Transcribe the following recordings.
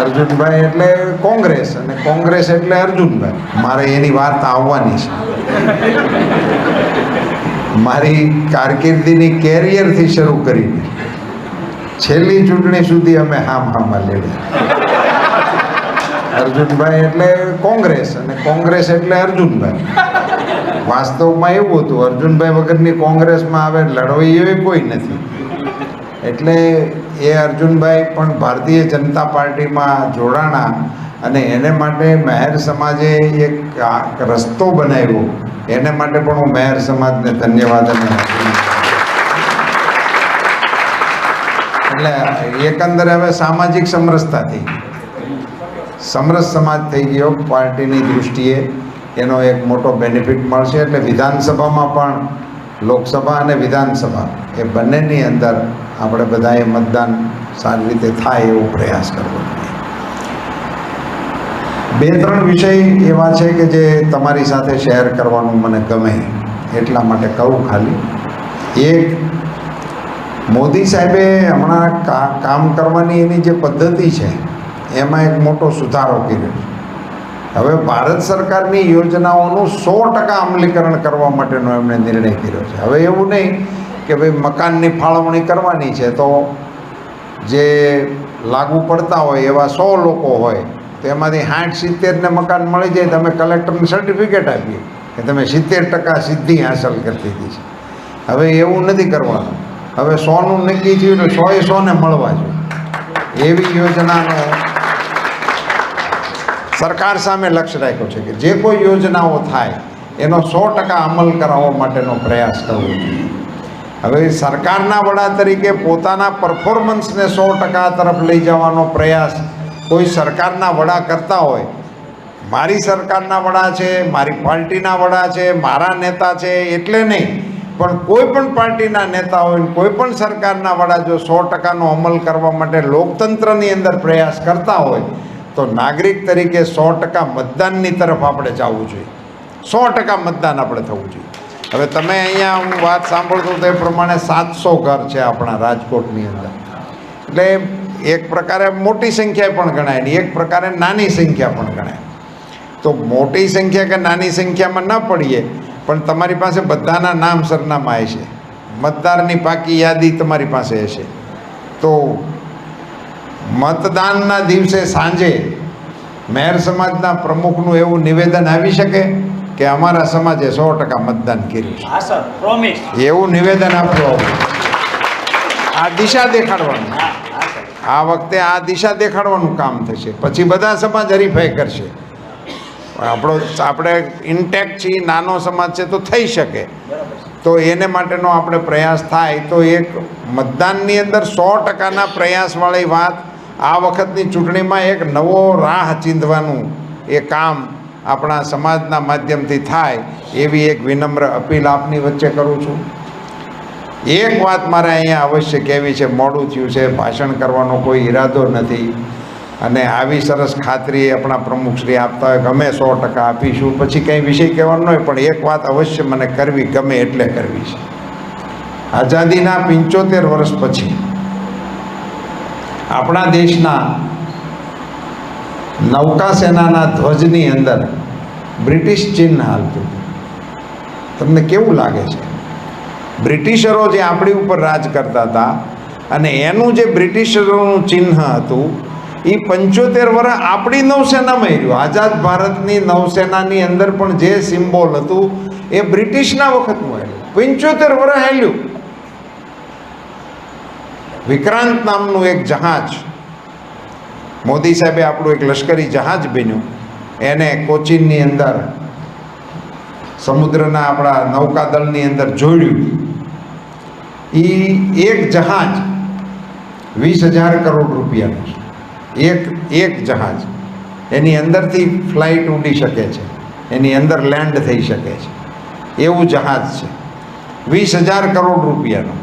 અર્જુનભાઈ એટલે કોંગ્રેસ અને કોંગ્રેસ એટલે અર્જુનભાઈ. મારે એની વાત આવવાની છે. મારી કારકિર્દીની કેરિયરથી શરૂ કરીને છેલ્લી ચૂંટણી સુધી અમે હામાં લડ્યા. અર્જુનભાઈ એટલે કોંગ્રેસ અને કોંગ્રેસ એટલે અર્જુનભાઈ. વાસ્તવમાં એવું હતું, અર્જુનભાઈ વગરની કોંગ્રેસમાં આવે લડવાઈ એવી કોઈ નથી. એટલે એ અર્જુનભાઈ પણ ભારતીય જનતા પાર્ટીમાં જોડાણા અને એને માટે મહેર સમાજે એક રસ્તો બનાવ્યો. એને માટે પણ હું મહેર સમાજને ધન્યવાદ અને એટલે એકંદરે હવે સામાજિક સમરસતા થઈ ગઈ, સમરસ સમાજ થઈ ગયો પાર્ટીની દૃષ્ટિએ. એનો એક મોટો બેનિફિટ મળશે. એટલે વિધાનસભામાં પણ લોકસભા અને વિધાનસભા એ બંનેની અંદર આપણે બધાએ મતદાન સારી રીતે થાય એવો પ્રયાસ કરવો જોઈએ. બે ત્રણ વિષય એવા છે કે જે તમારી સાથે શેર કરવાનું મને ગમે એટલા માટે કહું. ખાલી એક, મોદી સાહેબે હમણાં કામ કરવાની એની જે પદ્ધતિ છે એમાં એક મોટો સુધારો કર્યો છે. હવે ભારત સરકારની યોજનાઓનું 100% અમલીકરણ કરવા માટેનો એમણે નિર્ણય કર્યો છે. હવે એવું નહીં કે ભાઈ મકાનની ફાળવણી કરવાની છે તો જે લાગુ પડતા હોય એવા 100 લોકો હોય તો એમાંથી 60-70ને મકાન મળી જાય તો અમે કલેક્ટરને સર્ટિફિકેટ આપીએ કે તમે 70% સિદ્ધિ હાંસલ કરી દીધી છે. હવે એવું નથી કરવાનું. હવે 100નું નક્કી થયું તો 100-100ને મળવા જોઈએ એવી યોજનાનો સરકાર સામે લક્ષ્ય રાખ્યો છે કે જે કોઈ યોજનાઓ થાય એનો 100% અમલ કરાવવા માટેનો પ્રયાસ કરવો જોઈએ. હવે સરકારના વડા તરીકે પોતાના પરફોર્મન્સને 100% તરફ લઈ જવાનો પ્રયાસ કોઈ સરકારના વડા કરતા હોય, મારી સરકારના વડા છે, મારી પાર્ટીના વડા છે, મારા નેતા છે એટલે નહીં, પણ કોઈ પણ પાર્ટીના નેતા હોય, કોઈ પણ સરકારના વડા જો 100%નો અમલ કરવા માટે લોકતંત્રની અંદર પ્રયાસ કરતા હોય તો નાગરિક તરીકે 100% મતદાનની તરફ આપણે જવું જોઈએ. 100% મતદાન આપણે થવું જોઈએ. હવે તમે અહીંયા હું વાત સાંભળતો તે પ્રમાણે 700 ઘર છે આપણા રાજકોટની અંદર. એટલે એક પ્રકારે મોટી સંખ્યા પણ ગણાય ને એક પ્રકારે નાની સંખ્યા પણ ગણાય. તો મોટી સંખ્યા કે નાની સંખ્યામાં ન પડીએ, પણ તમારી પાસે બધાના નામ સરનામા હશે, મતદારની પાકી યાદી તમારી પાસે હશે. તો મતદાનના દિવસે સાંજે મહેર સમાજના પ્રમુખનું એવું નિવેદન આવી શકે કે અમારા સમાજે 100% મતદાન કર્યું છે, એવું નિવેદન આપવું. આ દિશા દેખાડવાનું, આ વખતે આ દિશા દેખાડવાનું કામ થશે. પછી બધા સમાજ હરીફાઈ કરશે. આપણે ઇન્ટેક્ટ છીએ, નાનો સમાજ છે તો થઈ શકે. તો એને માટેનો આપણે પ્રયાસ થાય તો એક મતદાનની અંદર 100%ના પ્રયાસવાળી વાત આ વખતની ચૂંટણીમાં એક નવો રાહ ચીંધવાનું એ કામ આપણા સમાજના માધ્યમથી થાય એવી એક વિનમ્ર અપીલ આપની વચ્ચે કરું છું. એક વાત મારે અહીંયા અવશ્ય કહેવી છે, મોડું થયું છે, ભાષણ કરવાનો કોઈ ઈરાદો નથી અને આવી સરસ ખાતરી આપણા પ્રમુખશ્રી આપતા હોય કે અમે 100% આપીશું, પછી કંઈ વિષય કહેવાનો હોય, પણ એક વાત અવશ્ય મને કરવી ગમે એટલે કરવી છે. આઝાદીના 75 વર્ષ પછી આપણા દેશના નૌકાસેનાના ધ્વજની અંદર બ્રિટિશ ચિહ્ન હાલતું. તમને કેવું લાગે છે? બ્રિટિશરો જે આપણી ઉપર રાજ કરતા હતા અને એનું જે બ્રિટિશરોનું ચિહ્ન હતું એ 75 વર્ષ આપણી નૌસેનામાં રહ્યું. આઝાદ ભારતની નૌસેનાની અંદર પણ જે સિમ્બોલ હતું એ બ્રિટિશના વખતનું આવ્યું. 75 વર્ષ હાલ્યું. વિક્રાંત નામનું એક જહાજ, મોદી સાહેબે આપણું એક લશ્કરી જહાજ બન્યું, એને કોચીનની અંદર સમુદ્રના આપણા નૌકાદળની અંદર જોડ્યું. એ એક જહાજ 20,000 કરોડ રૂપિયાનું છે. એક જહાજ, એની અંદરથી ફ્લાઇટ ઉડી શકે છે, એની અંદર લેન્ડ થઈ શકે છે એવું જહાજ છે. 20,000 કરોડ રૂપિયાનું.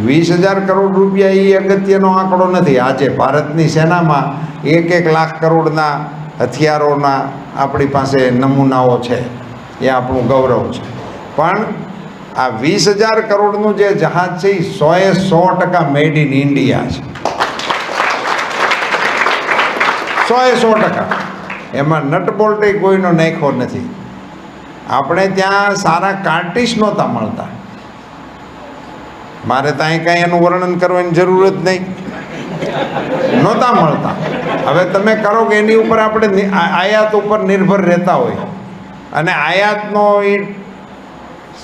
20,000 કરોડ રૂપિયા એ અગત્યનો આંકડો નથી. આજે ભારતની સેનામાં 1 લાખ કરોડના હથિયારોના આપણી પાસે નમૂનાઓ છે, એ આપણું ગૌરવ છે. પણ આ 20,000 કરોડનું જે જહાજ છે એ 100% મેડ ઇન ઇન્ડિયા છે. 100% એમાં નટ બોલ્ટ કોઈનો નાખ્યો નથી. આપણે ત્યાં સારા કાર્ટિસ્ટ નહોતા મળતા. મારે ત્યાં કાંઈ એનું વર્ણન કરવાની જરૂર જ નહીં, નહોતા મળતા. હવે તમે કરો કે એની ઉપર આપણે આયાત ઉપર નિર્ભર રહેતા હોય અને આયાતનો એ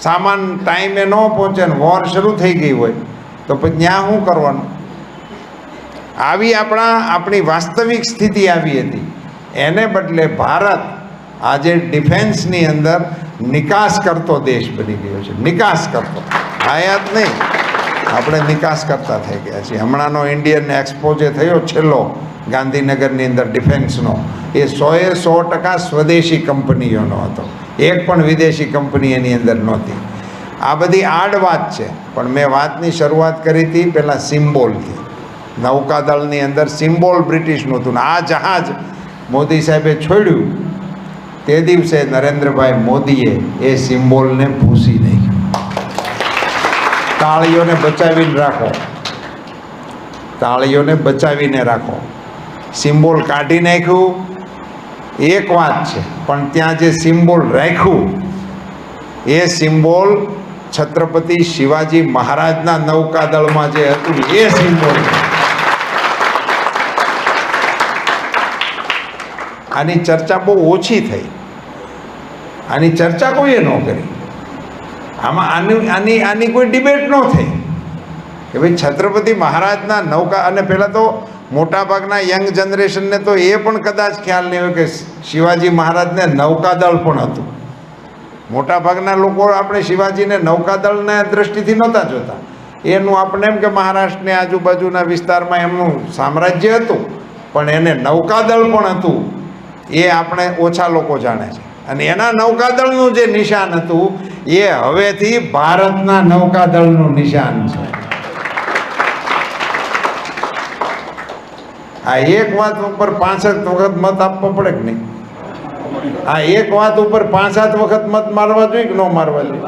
સામાન ટાઈમે ન પહોંચે ને વોર શરૂ થઈ ગઈ હોય તો પછી ત્યાં શું કરવાનું? આપણી વાસ્તવિક સ્થિતિ આવી હતી. એને બદલે ભારત આજે ડિફેન્સની અંદર નિકાસ કરતો દેશ બની ગયો છે. નિકાસ કરતો, આયાત નહીં, આપણે નિકાસ કરતા થઈ ગયા છીએ. હમણાંનો ઇન્ડિયન એક્સપો જે થયો છેલ્લો ગાંધીનગરની અંદર ડિફેન્સનો, એ 100% સ્વદેશી કંપનીઓનો હતો. એક પણ વિદેશી કંપની એની અંદર નહોતી. આ બધી આડ વાત છે, પણ મેં વાતની શરૂઆત કરી હતી પહેલાં સિમ્બોલથી. નૌકાદળની અંદર સિમ્બોલ બ્રિટિશનું હતું ને આ જહાજ મોદી સાહેબે છોડ્યું તે દિવસે નરેન્દ્રભાઈ મોદીએ એ સિમ્બોલને ભૂંસી નાખ્યું. તાળીઓને બચાવીને રાખો, તાળીઓને બચાવીને રાખો. સિમ્બોલ કાઢી નાખ્યું એક વાત છે, પણ ત્યાં જે સિમ્બોલ રાખ્યું એ સિમ્બોલ છત્રપતિ શિવાજી મહારાજના નૌકાદળમાં જે હતું એ સિમ્બોલ. આની ચર્ચા બહુ ઓછી થઈ, આની ચર્ચા કોઈએ ન કરી. આમાં આની કોઈ ડિબેટ ન થઈ કે ભાઈ છત્રપતિ મહારાજના નૌકા. અને પહેલાં તો મોટાભાગના યંગ જનરેશનને તો એ પણ કદાચ ખ્યાલ નહીં હોય કે શિવાજી મહારાજને નૌકાદળ પણ હતું. મોટાભાગના લોકો આપણે શિવાજીને નૌકાદળના દ્રષ્ટિથી નહોતા જોતા. એનું આપણે એમ કે મહારાષ્ટ્રની આજુબાજુના વિસ્તારમાં એમનું સામ્રાજ્ય હતું, પણ એને નૌકાદળ પણ હતું એ આપણે ઓછા લોકો જાણે છે. અને એના નૌકાદળનું જે નિશાન હતું એ હવેથી ભારતના નૌકાદળનું નિશાન છે. આ એક વાત ઉપર 65 વખત મત આપવો પડે કે નહીં? આ એક વાત ઉપર 5-7 વખત મત મારવા જોઈએ કે ન મારવા જોઈએ?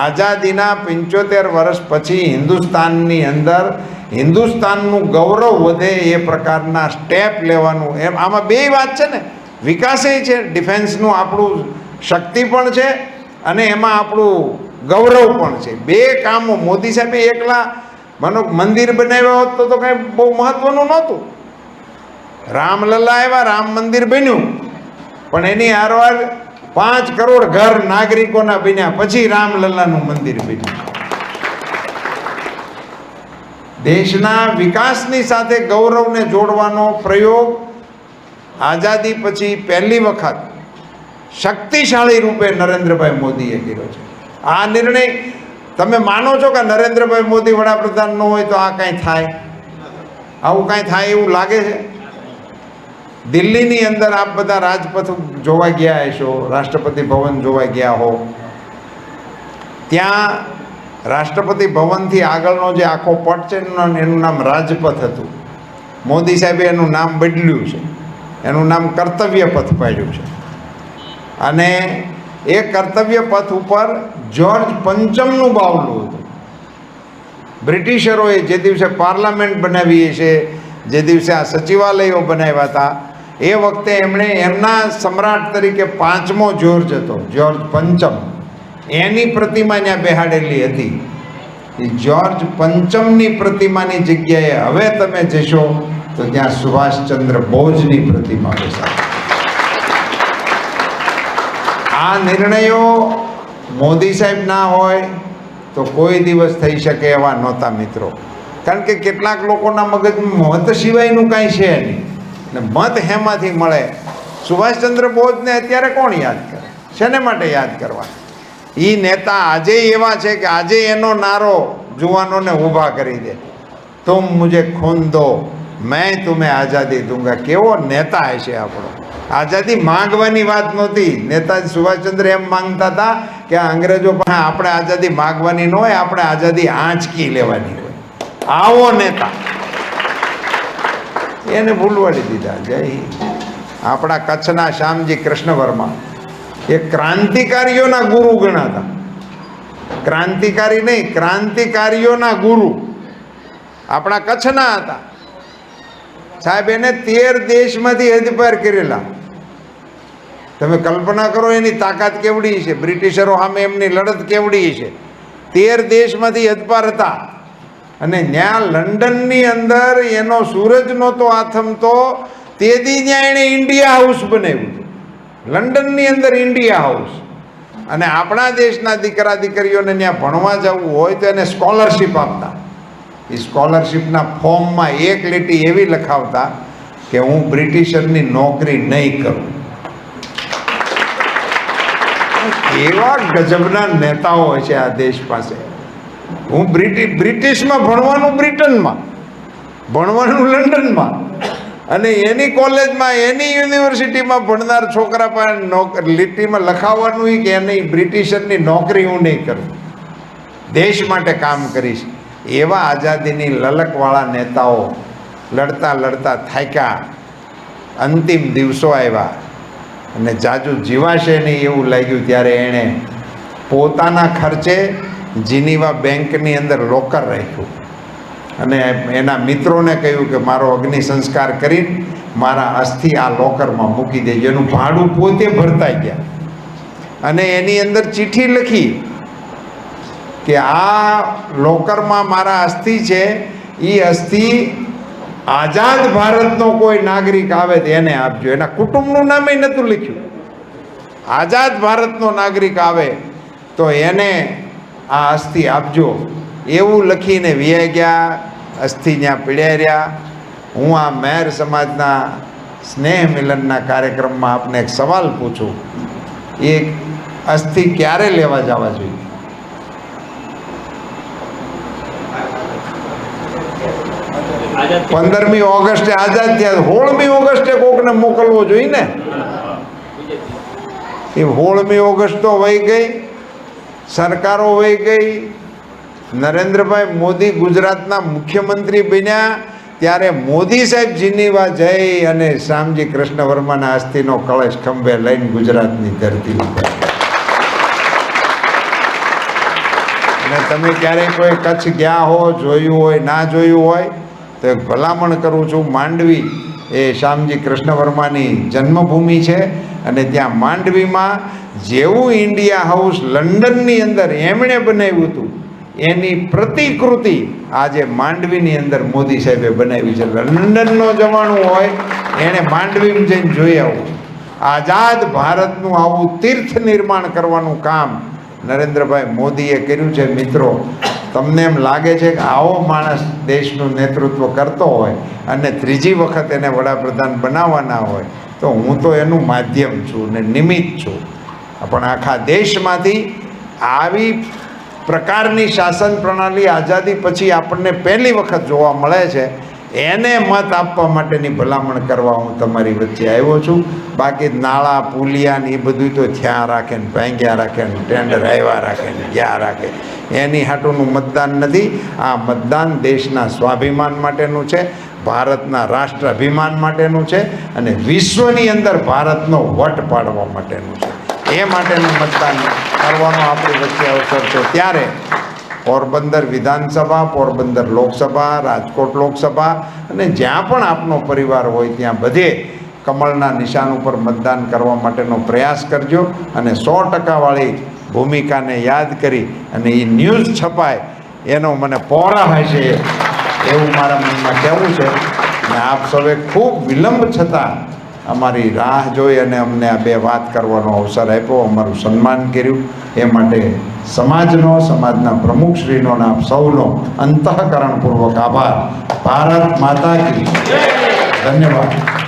આઝાદીના 75 વર્ષ પછી હિન્દુસ્તાનની અંદર હિન્દુસ્તાનનું ગૌરવ વધે એ પ્રકારના સ્ટેપ લેવાનું. એમ આમાં બે વાત છે ને, વિકાસે છે, ડિફેન્સનું આપણું શક્તિ પણ છે અને એમાં આપણું ગૌરવ પણ છે. બે કામો મોદી સાહેબે એકલા મંદિર બનાવ્યા હોત તો કાંઈ બહુ મહત્વનું નહોતું. રામલલ્લા આવ્યા, રામ મંદિર બન્યું, પણ એની હારવાર 5 કરોડ ઘર નાગરિકોના બન્યા, પછી રામલલ્લાનું મંદિર બન્યું. દેશના વિકાસની સાથે ગૌરવને જોડવાનો પ્રયોગ આઝાદી પછી પહેલી વખત શક્તિશાળી રૂપે નરેન્દ્રભાઈ મોદીએ કર્યો છે. આ નિર્ણય તમે માનો છો કે નરેન્દ્રભાઈ મોદી વડાપ્રધાન ન હોય તો આ કાંઈ થાય? આવું કાંઈ થાય એવું લાગે છે? દિલ્હીની અંદર આપ બધા રાજપથ જોવા ગયા હશો, રાષ્ટ્રપતિ ભવન જોવા ગયા હો. ત્યાં રાષ્ટ્રપતિ ભવનથી આગળનો જે આખો પટ છે એનું નામ રાજપથ હતું. મોદી સાહેબે એનું નામ બદલ્યું છે, એનું નામ કર્તવ્ય પથ પાડ્યું છે. અને એ કર્તવ્ય પથ ઉપર જ્યોર્જ પંચમનું બાવલું હતું. બ્રિટિશરોએ જે દિવસે પાર્લામેન્ટ બનાવી છે, જે દિવસે આ સચિવાલયો બનાવ્યા હતા, એ વખતે એમણે એમના સમ્રાટ તરીકે 5મો જ્યોર્જ હતો, જ્યોર્જ પંચમ, એની પ્રતિમા ત્યાં બેહાડેલી હતી. એ જ્યોર્જ પંચમની પ્રતિમાની જગ્યાએ હવે તમે જશો તો ત્યાં સુભાષચંદ્ર બોઝની પ્રતિમા બેસાડી. આ નિર્ણયો મોદી સાહેબ ના હોય તો કોઈ દિવસ થઈ શકે એવા નહોતા મિત્રો. કારણ કે કેટલાક લોકોના મગજમાં મત સિવાયનું કાંઈ છે નહીં, ને મત હેમાંથી મળે. સુભાષચંદ્ર બોઝને અત્યારે કોણ યાદ કરે? શેને માટે યાદ કરવા? એ નેતા આજે એવા છે કે આજે એનો નારો જુવાનોને ઊભા કરી દે, તુમ મુझे ખૂન દો મેં तुम्हें આઝાદી દૂંગા. કેવો નેતા હશે આપણો! આઝાદી માંગવાની વાત નહોતી. નેતાજી સુભાષચંદ્ર એમ માંગતા હતા કે અંગ્રેજો પાસે આપણે આઝાદી માંગવાની ન હોય, આપણે આઝાદી આંચકી લેવાની હોય. આવો નેતા, એને ભૂલવાડી દીધા. જય આપણા કચ્છના શ્યામજી કૃષ્ણ વર્મા એ ક્રાંતિકારીઓના ગુરુ ગણાતા. ક્રાંતિકારી નહીં, ક્રાંતિકારીઓના ગુરુ આપણા કચ્છના હતા. સાહેબ એને 13 દેશમાંથી હદપાર કરેલા. તમે કલ્પના કરો એની તાકાત કેવડી છે, બ્રિટિશરો સામે એમની લડત કેવડી છે. 13 દેશમાંથી હદપાર હતા અને ત્યાં લંડનની અંદર એનો સૂરજ નહોતો આથમતો તેથી ત્યાં એણે ઇન્ડિયા હાઉસ બનાવ્યું હતું. લંડનની અંદર ઇન્ડિયા હાઉસ. અને આપણા દેશના દીકરા દીકરીઓને ત્યાં ભણવા જવું હોય તો એને સ્કોલરશિપ આપતા. એ સ્કોલરશિપના ફોર્મમાં એક લીટી એવી લખાવતા કે હું બ્રિટિશરની નોકરી નહીં કરું. એવા ગજબના નેતાઓ હોય છે આ દેશ પાસે. હું બ્રિટિશમાં ભણવાનું બ્રિટનમાં, ભણવાનું લંડનમાં, અને એની કોલેજમાં એની યુનિવર્સિટીમાં ભણનાર છોકરા પાસે લીટીમાં લખાવવાનું કે એની બ્રિટિશરની નોકરી હું નહીં કરું, દેશ માટે કામ કરીશ. એવા આઝાદીની લલકવાળા નેતાઓ લડતા લડતા થાક્યા. અંતિમ દિવસો આવ્યા અને જાજુ જીવાશે નહીં એવું લાગ્યું ત્યારે એણે પોતાના ખર્ચે જીનીવા બેંકની અંદર લોકર રાખ્યું અને એના મિત્રોને કહ્યું કે મારો અગ્નિ સંસ્કાર કરીને મારા અસ્થિ આ લોકરમાં મૂકી દેજો. એનું ભાડું પોતે ભરતા ગયા અને એની અંદર ચિઠ્ઠી લખી કે આ લોકરમાં મારા અસ્થિ છે, એ અસ્થિ આઝાદ ભારતનો કોઈ નાગરિક આવે તો એને આપજો. એના કુટુંબનું નામે નહોતું લખ્યું. આઝાદ ભારતનો નાગરિક આવે તો એને આ અસ્થિ આપજો એવું લખીને વિયા ગયા. અસ્થિ ત્યાં પીડ્યા રહ્યા. હું આ મહેર સમાજના સ્નેહ મિલનના કાર્યક્રમમાં આપને એક સવાલ પૂછું, એ અસ્થિ ક્યારે લેવા જવા જોઈએ? પંદરમી ઓગસ્ટે આઝાદ થયા, 16મી ઓગસ્ટે કોકને મોકલવો જોઈએ ને. એ 16મી ઓગસ્ટ તો વહી ગઈ, સરકારો વહી ગઈ. નરેન્દ્રભાઈ મોદી ગુજરાતના મુખ્યમંત્રી બન્યા ત્યારે મોદી સાહેબ જીનીવા જઈ અને શ્યામજી કૃષ્ણ વર્માના અસ્થિનો કળશ ખંભે લઈને ગુજરાતની ધરતી ઉપર. અને તમે ક્યારેય કોઈ કચ્છ ગયા હો, જોયું હોય, ના જોયું હોય તો એક ભલામણ કરું છું. માંડવી એ શ્યામજી કૃષ્ણ વર્માની જન્મભૂમિ છે અને ત્યાં માંડવીમાં જેવું ઇન્ડિયા હાઉસ લંડનની અંદર એમણે બનાવ્યું હતું એની પ્રતિકૃતિ આજે માંડવીની અંદર મોદી સાહેબે બનાવી છે. લંડનનો જવાનું હોય એણે માંડવીમાં જઈને જોઈ આવવું. આઝાદ ભારતનું આવું તીર્થ નિર્માણ કરવાનું કામ નરેન્દ્રભાઈ મોદીએ કર્યું છે. મિત્રો, તમને એમ લાગે છે કે આવો માણસ દેશનું નેતૃત્વ કરતો હોય અને ત્રીજી વખત એને વડાપ્રધાન બનાવવાના હોય તો હું તો એનું માધ્યમ છું ને નિમિત્ત છું. પણ આખા દેશમાંથી આવી પ્રકારની શાસન પ્રણાલી આઝાદી પછી આપણને પહેલી વખત જોવા મળે છે. એને મત આપવા માટેની ભલામણ કરવા હું તમારી વચ્ચે આવ્યો છું. બાકી નાળા પુલિયા ને એ બધું તો થયા રાખે ને ભાંગ્યા રાખે ને ટેન્ડર આવ્યા રાખે ને ગયા રાખે, એની હાટુનું મતદાન નથી. આ મતદાન દેશના સ્વાભિમાન માટેનું છે, ભારતના રાષ્ટ્ર અભિમાન માટેનું છે અને વિશ્વની અંદર ભારતનો વટ પાડવા માટેનું છે. એ માટેનું મતદાન કરવાનો આપણી વચ્ચે અવસર છે. ત્યારે પોરબંદર વિધાનસભા, પોરબંદર લોકસભા, રાજકોટ લોકસભા અને જ્યાં પણ આપનો પરિવાર હોય ત્યાં બધે કમળના નિશાન ઉપર મતદાન કરવા માટેનો પ્રયાસ કરજો અને 100% વાળી ભૂમિકાને યાદ કરી અને એ ન્યૂઝ છપાય એનો મને પહોળા છે એવું મારા મનમાં કહેવું છે. અને આપ સૌએ ખૂબ વિલંબ છતાં અમારી રાહ જોઈ અને અમને આ બે વાત કરવાનો અવસર આપ્યો, અમારું સન્માન કર્યું. એ માટે સમાજનો, સમાજના પ્રમુખશ્રીનો અને આપ સૌનો અંતઃકરણપૂર્વક આભાર. ભારત માતા કી ધન્યવાદ.